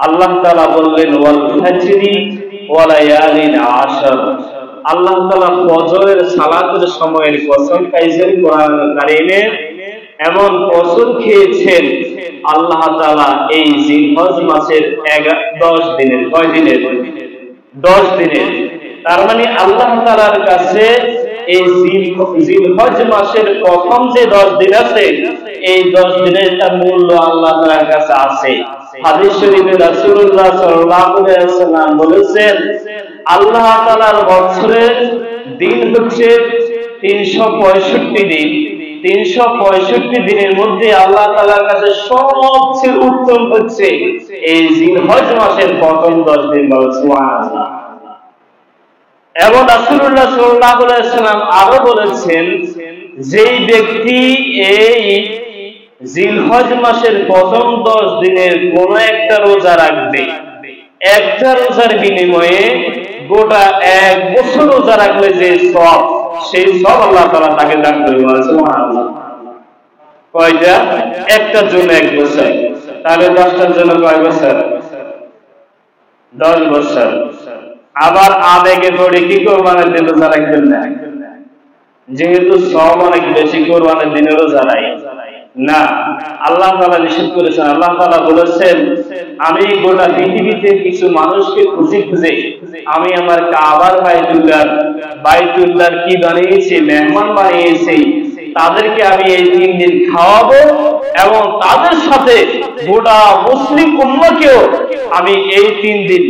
আল্লাহ তাআলা বললেন ওয়াল ফাজরি ওয়া লায়ালিন আশর, আল্লাহ তাআলা ফজরের সালাতের সময়ের কসম খাইছেন কোরআন কারীমে, এমন কসম খেয়েছেন আল্লাহ তাআলা এই জিলহজ মাসের 10 দিনের, কয় দিনের? 10 দিনের। তার মানে আল্লাহ তাআলার কাছে এই জিলহজ মাসের প্রথম যে 10 দিন আছে, এই 10 দিনের একটা মূল্য আল্লাহ তাআলার কাছে আছে। হাদিস শরীফে রাসূলুল্লাহ সাল্লাল্লাহু আলাইহি ওয়াসাল্লাম বলেছেন, আল্লাহ তাআলার বছরের দিন হচ্ছে 365 দিন। 365 দিনের মধ্যে আল্লাহ তাআলার কাছে সবচেয়ে উত্তম হচ্ছে এই জিলহজ মাসের প্রথম 10 দিন। বলেন সুবহানাল্লাহ। এবং রাসূলুল্লাহ সাল্লাল্লাহু আলাইহি ওয়াসাল্লাম আরো বলেছেন, যেই ব্যক্তি এই জিলহজ মাসের প্রথম 10 দিনের কোন একটা রোজা রাখবে, একটা রোজার বিনিময়ে গোটা 1 বছর রোজা রাখলে যে সওয়াব, সেই সওয়াব আল্লাহ তাআলা তাকে দান করবেন। সুবহানাল্লাহ। কয়টা? একটার জন্য 1 বছর, তাহলে 10টার জন্য কয় বছর? 10 বছর। আবার আবেগে পড়ে কি কোরবানির দিন রোজা রাখবেন না, যেহেতু সওয়াব অনেক বেশি কোরবানির দিনে রোজা না, আল্লাহ তাআলা নিষেধ করেছেন। আল্লাহ তাআলা বলেছেন, আমি গোটা পৃথিবীতে কিছু মানুষকে খুঁজে খুঁজে আমি আমার কাবার বাইতুল্লাহর কি বানিয়েছি, মেহমান বানিয়েছি, তাদেরকে আমি এই 3 দিন খাওয়াবো এবং তাদের সাথে গোটা মুসলিম উম্মাহকেও আমি এই 3 দিন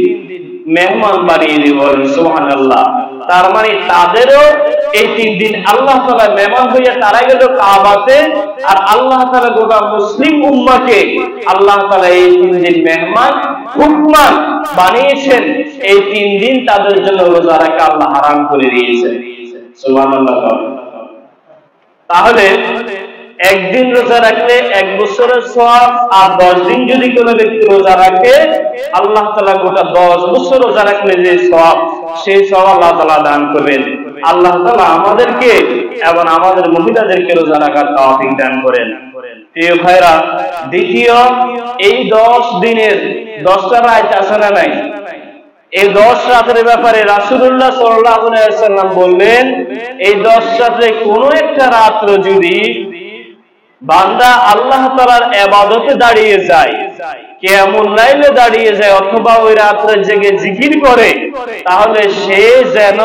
মেহমান বানিয়ে দিব। সুবহানাল্লাহ। তার মানে তাদেরও এই 3 দিন আল্লাহ তাআলা মেহমান হইয়া তারা গেল কাবাতে, আর আল্লাহ তাআলা গোটা মুসলিম উম্মাহকে আল্লাহ তাআলা এই 3 দিন মেহমান হুকমান বানিয়েছেন। এই 3 দিন তাদের জন্য রোজা রাখা আল্লাহ হারাম করে দিয়েছেন। সুবহানাল্লাহ। তাহলে একদিন রোজা রাখলে 1 বছরের সওয়াব, আর 10 দিন যদি কোনো ব্যক্তি রোজা রাখে, আল্লাহ তাআলা গোটা 10 বছর রোজা রাখলে যে সওয়াব, সেই সওয়াব আল্লাহ তাআলা দান করবেন। আল্লাহ তাআলা আমাদেরকে এবং আমাদের মহিলাদেরকে রোজা রাখার তৌফিক দান করেন। প্রিয় ভাইরা, দ্বিতীয়, এই 10 দিনের 10টা রাত আছে না নাই? এই 10 রাতের ব্যাপারে রাসূলুল্লাহ সাল্লাল্লাহু আলাইহি ওয়াসাল্লাম বললেন, এই 10 রাতে কোনো একটা রাত্র যদি বান্দা আল্লাহ তাআলার ইবাদতে দাঁড়িয়ে যায়, কিয়ামুল লাইলে দাঁড়িয়ে যায়, অথবা ওই রাতে জেগে জিকির করে, তাহলে সে যেন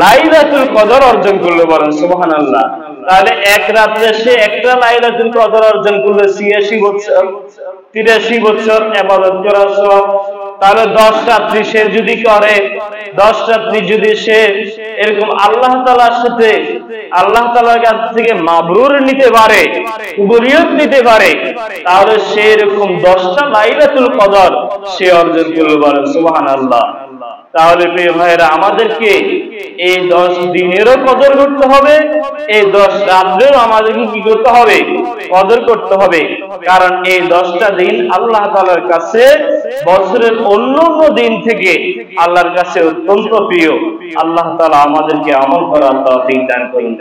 লাইলাতুল কদর অর্জন করলো। বলেন সুবহানাল্লাহ। তাহলে এক রাতে সে একটা লাইলাতুল কদর অর্জন করলে 86 বছর 83 বছর ইবাদত করার সওয়াব। তাহলে 10 রাত্রি সে যদি করে, 10 রাত্রি যদি সে এরকম আল্লাহ তাআলার সাথে, আল্লাহ তাআলার কাছ থেকে মাবরুর নিতে পারে, কবুলিয়ত নিতে পারে, তাহলে সে এরকম 10টা লাইলাতুল কদর সে অর্জন করলো। বলেন সুবহানাল্লাহ। তাহলে প্রিয় ভাইরা, আমাদেরকে এই 10 দিনেরও কদর করতে হবে, এই 10 রাতেরও আমাদেরকে কি করতে হবে? কদর করতে হবে। কারণ এই 10টা দিন আল্লাহ তাআলার কাছে বছরের অন্যান্য দিন থেকে আল্লাহর কাছে অত্যন্ত প্রিয়। আল্লাহ তাআলা আমাদেরকে আমল করার তৌফিক দান করুন।